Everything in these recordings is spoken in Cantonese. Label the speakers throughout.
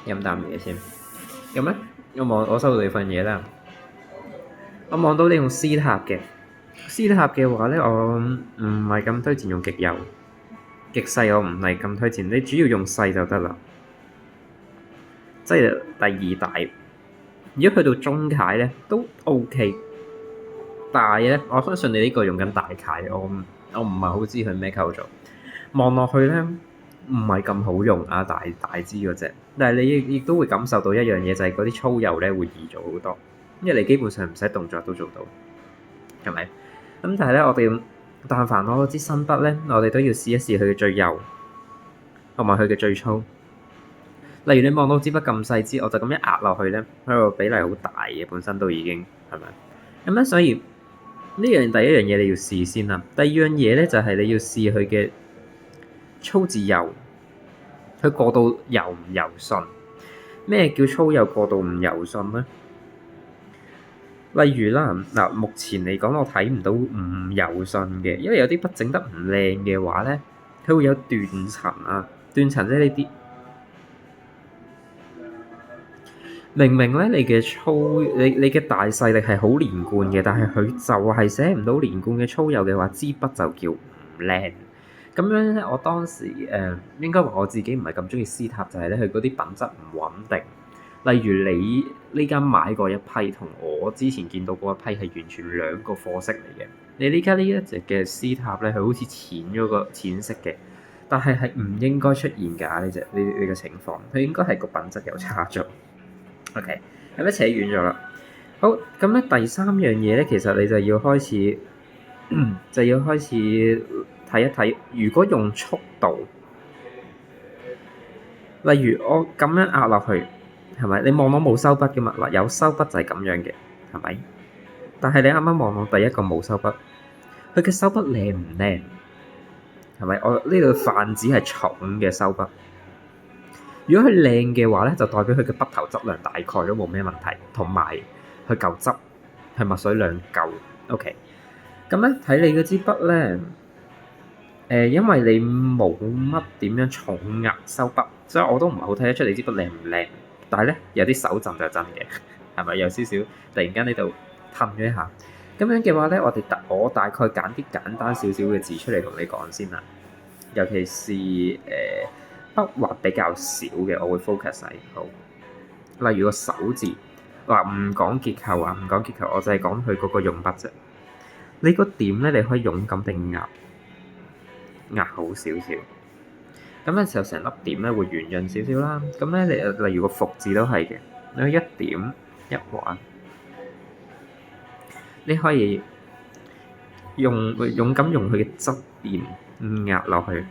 Speaker 1: 飲啖嘢先。咁咧，我收到你份嘢啦。我望到你用絲塔嘅，絲塔嘅話咧，我唔係咁推薦用極幼，極細我唔係咁推薦。你主要用細就得啦，即係第二大。如果去到中楷咧都 OK，大咧我相信你呢個用緊大楷，我唔係好知佢咩構造。望落去咧唔係咁好用啊，大支嗰隻。但係你亦都會感受到一樣嘢，就係嗰啲粗幼咧會易做好多，因為你基本上唔使動作都做到，係咪？咁但係咧，我哋但凡攞支新筆咧，我哋都要試一試佢嘅最幼，同埋佢嘅最粗。例如你望到支筆咁細支，我就咁一壓落去咧，佢個比例好大嘅，本身都已經係咪？咁咧，所以呢樣第一樣嘢你要試先啦。第二樣嘢咧就係你要試佢嘅粗至幼，佢過渡柔唔柔順。咩叫粗幼過渡唔柔順咧？例如啦，嗱，目前嚟講我睇唔到唔柔順嘅，因為有啲筆整得唔靚嘅話咧，佢會有斷層啊，斷層即係呢啲。明明咧，你嘅粗，你嘅大細力係好連貫嘅，但係佢就係寫唔到連貫嘅粗幼嘅話，支筆就叫唔靚。咁樣咧，我當時應該話我自己唔係咁中意絲塔，就係咧佢嗰啲品質唔穩定。例如你呢間買過一批，同我之前見到嗰一批係完全兩個貨色嚟嘅。你呢家呢一隻嘅絲塔咧，佢好似淺色嘅，但係唔應該出現㗎呢個情況，佢應該係個品質有差咗。OK，咁一扯遠咗啦。好，咁咧第三樣嘢咧，其實你就要開始睇一睇，如果用速度，例如我咁樣壓落去，係咪？你望到冇收筆嘅嘛？嗱，有收筆就係咁樣嘅，係咪？但係你啱啱望到第一個冇收筆，佢嘅收筆靚唔靚？係咪？我呢度泛指係重嘅收筆。如果佢靚嘅話咧，就代表佢嘅筆頭質量大概都冇咩問題，同埋佢夠汁，係墨水量夠。OK，咁咧睇你嗰支筆咧，因為你冇乜點樣重壓收筆，所以我都唔係好睇得出你支筆靚唔靚。但係咧有啲手震就真嘅，係咪有少少突然間呢度褪咗一下？咁樣嘅話咧，我大概揀啲簡單少少嘅字出嚟同你講先啦，尤其是筆畫比較少嘅，我會 focus 喺好。例如個手字，話唔講結構啊，唔講結構，我就係講佢嗰個用筆啫。你個點咧，你可以勇敢地壓好少少。咁嘅時候，成粒點咧會圓潤少少啦。咁咧，你例如個服字都係嘅，你可以一點一橫，你可以勇敢用佢嘅側邊壓落去。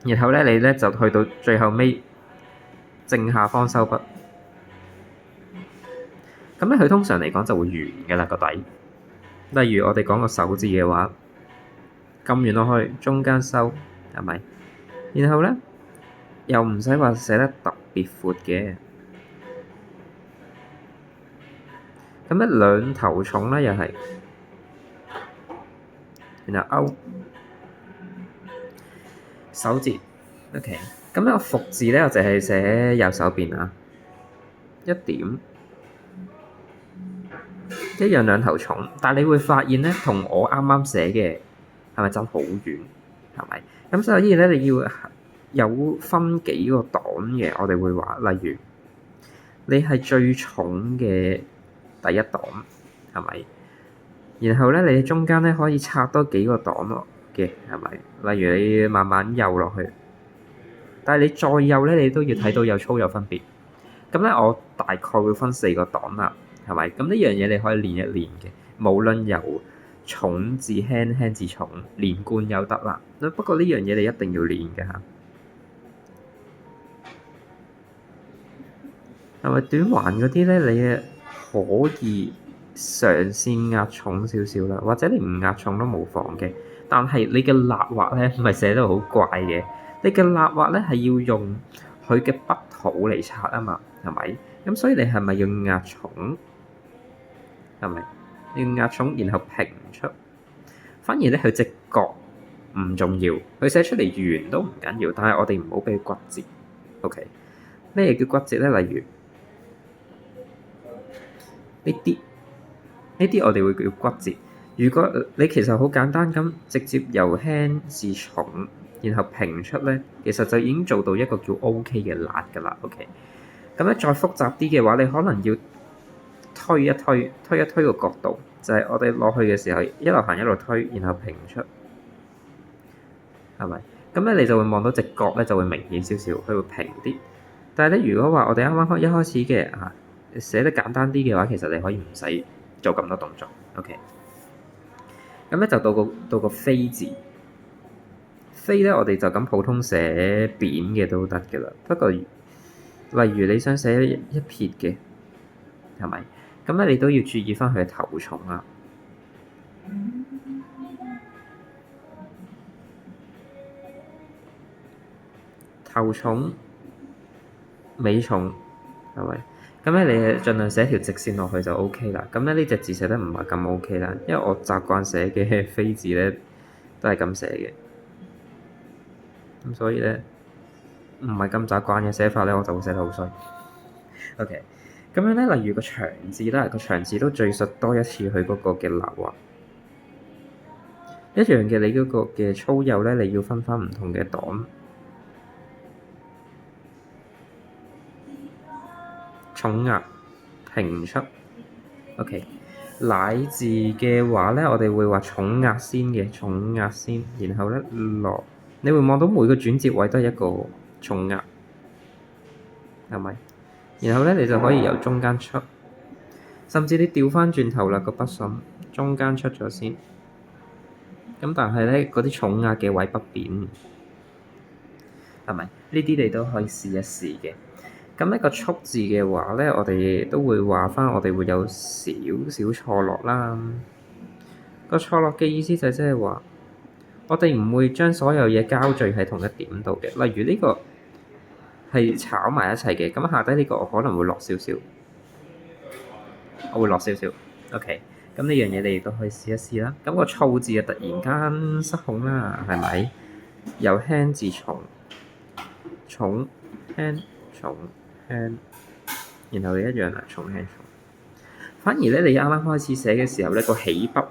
Speaker 1: 然後咧，你咧就去到最後尾正下方收筆。咁咧，佢通常嚟講就會圓嘅啦個底。例如我哋講個手字嘅話，撳完落去，中間收，係咪？然後咧又唔使話寫得特別闊嘅。咁咧兩頭重咧又係，然後勾手字 ，OK。咁呢個服字咧，我淨係寫右手邊啊，一點一樣兩頭重，但係你會發現咧，同我啱啱寫嘅係咪爭好遠？係咪？咁所以咧，你要有分幾個檔嘅，我哋會話，例如你係最重嘅第一檔，係咪？然後咧，你中間咧可以拆多幾個檔落嘅，係咪？例如你慢慢幼落去，但係你再幼咧，你都要睇到有粗有分別。咁咧，我大概會分4個檔啦，係咪？咁呢樣嘢你可以練一練嘅，無論由重至輕，輕至重，連貫有得啦。不過呢樣嘢你一定要練嘅嚇。係咪短橫嗰啲咧？你可以嘗試壓重少少啦，或者你唔壓重都冇妨嘅。但係你嘅捺畫咧，唔係寫得好怪嘅。你嘅捺畫咧係要用佢嘅筆土嚟擦啊嘛，係咪？咁所以你係咪要壓重？係咪？要壓重，然後平出。反而咧，佢隻角唔重要，佢寫出嚟圓都唔緊要，但係我哋唔好俾佢骨折。OK。咩叫骨折咧？例如呢啲我哋會叫骨折。如果你其實好簡單咁，直接由輕至重，然後平出咧，其實就已經做到一個叫 OK 嘅辣㗎啦。OK，咁咧再複雜啲嘅話，你可能要推一推個角度，就係我哋落去嘅時候，一路行一路推，然後平出，係咪？咁咧你就會望到隻角咧就會明顯少少，佢會平啲。但係咧，如果話我哋啱啱一開始嘅寫得簡單啲嘅話，其實你可以唔使做咁多動作。OK，咁咧就到個飛字，飛咧我哋就咁普通寫扁嘅都得嘅啦。不過例如你想寫一撇嘅，係咪？咁咧你都要注意翻佢嘅頭重啊。頭重、尾重，係咪？咁咧你盡量寫條直線落去就 OK 啦。咁咧呢隻字寫得唔係咁 OK 啦，因為我習慣寫嘅飛字咧都係咁寫嘅，咁所以咧唔係咁習慣嘅寫法咧，我就會寫得好衰。OK，咁樣咧，例如個長字啦，個長字都敍述多一次佢嗰個嘅流啊。一樣嘅，你嗰個嘅粗幼咧，你要分翻唔同嘅檔。重壓平出 ，OK。乃字嘅話咧，我哋會話重壓先嘅，重壓先，然後咧落，你會望到每個轉折位都係一個重壓，係咪？然後咧你就可以由中間出，甚至你調翻轉頭啦個筆芯，中間出咗先。咁但係咧嗰啲重壓嘅位不變，係咪？呢啲你都可以試一試嘅。咁呢個速字嘅話咧，我哋都會話翻，我哋會有少少錯落啦。個錯落嘅意思就即係話，我哋唔會將所有嘢交聚喺同一點度嘅。例如呢個係炒埋一齊嘅，咁下低呢個我可能會落少少，我會落少少。OK，咁呢樣嘢你亦都可以試一試啦。咁個燥字啊，突然間失控啦，係咪？由輕至重，重輕重。然後你一樣啦，重輕重。反而咧，你啱啱開始寫嘅時候咧，個起筆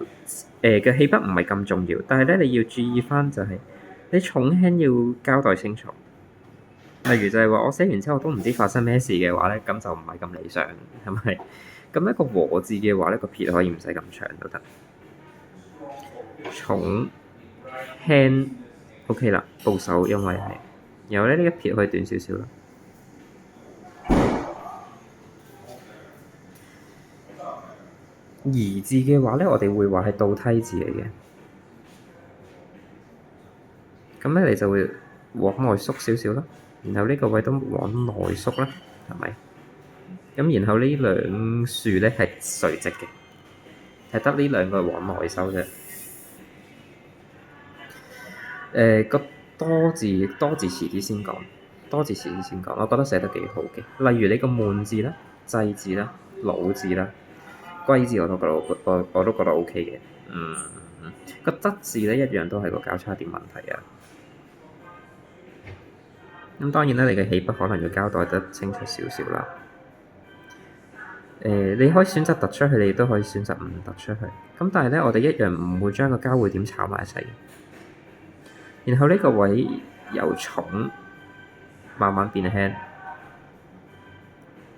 Speaker 1: 嘅起筆唔係咁重要，但係咧你要注意翻就係你重輕要交代清楚。例如就係話我寫完之後都唔知發生咩事嘅話咧，咁就唔係咁理想，係咪？咁一個和字嘅話咧，個撇可以唔使咁長都得。重輕 OK 啦，保守，因為係，然後咧呢一撇可以短少少啦。兒字嘅話咧，我哋會話係倒梯字嚟嘅。咁咧，你就會往內縮少少啦。然後呢個位都往內縮啦，係咪？咁然後呢兩樹咧係垂直嘅，係得呢兩個往內收啫。個多字遲啲先講，我覺得寫得幾好嘅。例如你個悶字啦、制字啦、老字啦。龜字我都覺得 OK 嘅，個質字咧一樣都係個交叉點問題啊。咁當然啦，你嘅起筆可能要交代得清楚少少啦。你可以選擇突出去，你亦都可以選擇唔突出去。咁但係咧，我哋一樣唔會將個交匯點炒埋一齊。然後呢個位由重慢慢變輕，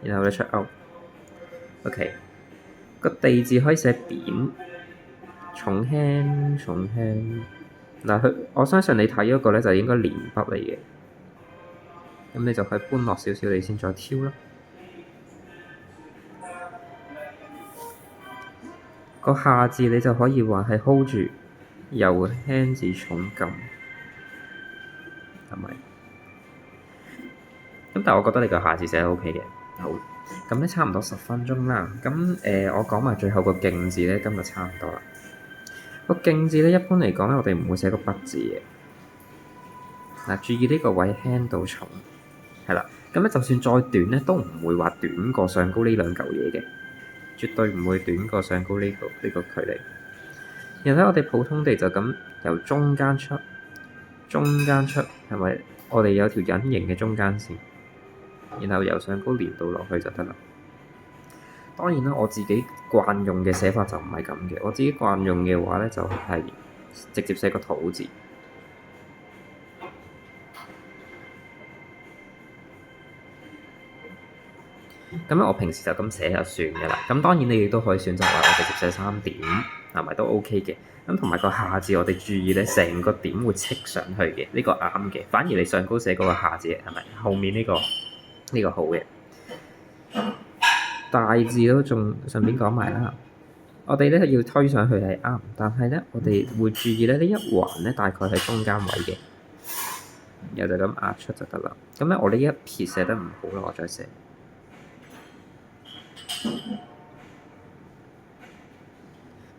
Speaker 1: 然後你出勾 OK。個地字可以寫扁，重輕。嗱，我相信你睇嗰個咧就應該連筆嚟嘅，咁你就可以搬落少少，你先再挑啦。個下字你就可以話係 hold 住，由輕至重撳，係咪？咁但係我覺得你個下字寫得 OK 嘅，好。咁咧差唔多10分鐘啦，咁我講埋最後個勁字咧，今日差唔多啦。個勁字咧，一般嚟講咧，我哋唔會寫個筆字嘅。嗱，注意呢個位輕到重，係啦。咁咧就算再短咧，都唔會話短過上高呢兩嚿嘢嘅，絕對唔會短過上高呢個距離。然後咧，我哋普通地就咁由中間出，係咪？我哋有條隱形嘅中間線。然後由上高連到落去就得啦。當然啦，我自己慣用嘅寫法就唔係咁嘅。我自己慣用嘅話咧，就係直接寫個土字。咁咧，我平時就咁寫就算嘅啦。咁當然你亦都可以選擇話我直接寫3點，係咪都 OK 嘅？咁同埋個下字，我哋注意咧，成個點會戚上去嘅，呢個啱嘅。反而你上高寫嗰個下字係咪後面呢個好嘅？大字都仲順便講埋啦。我哋咧要推上去係啱，但係咧我哋會注意咧呢一橫咧大概係中間位嘅，然後就咁壓出就得啦。咁咧我呢一撇寫得唔好啦，我再寫。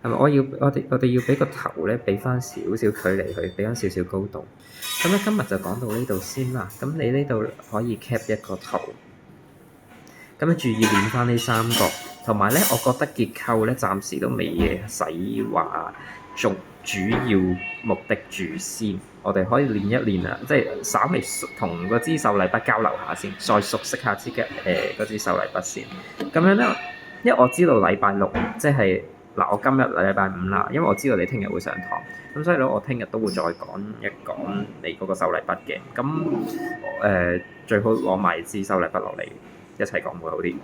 Speaker 1: 係咪？我哋要俾個頭咧，俾翻少少距離佢，俾翻少少高度。咁咧今日就講到呢度先啦。咁你呢度可以 cap 一個圖。咁咧注意練翻呢三個，同埋咧，我覺得結構咧暫時都未使話做主要目的住先。我哋可以練一練啊，即係稍微同個支秀麗筆交流下先，再熟悉下支嗰支秀麗筆先。咁樣咧，因為我知道禮拜六即係。嗱，我今日禮拜5啦，因為我知道你聽日會上堂，咁所以咧，我聽日都會再講一講你嗰個秀麗筆嘅。咁最好攞埋支秀麗筆落嚟一齊講會好啲。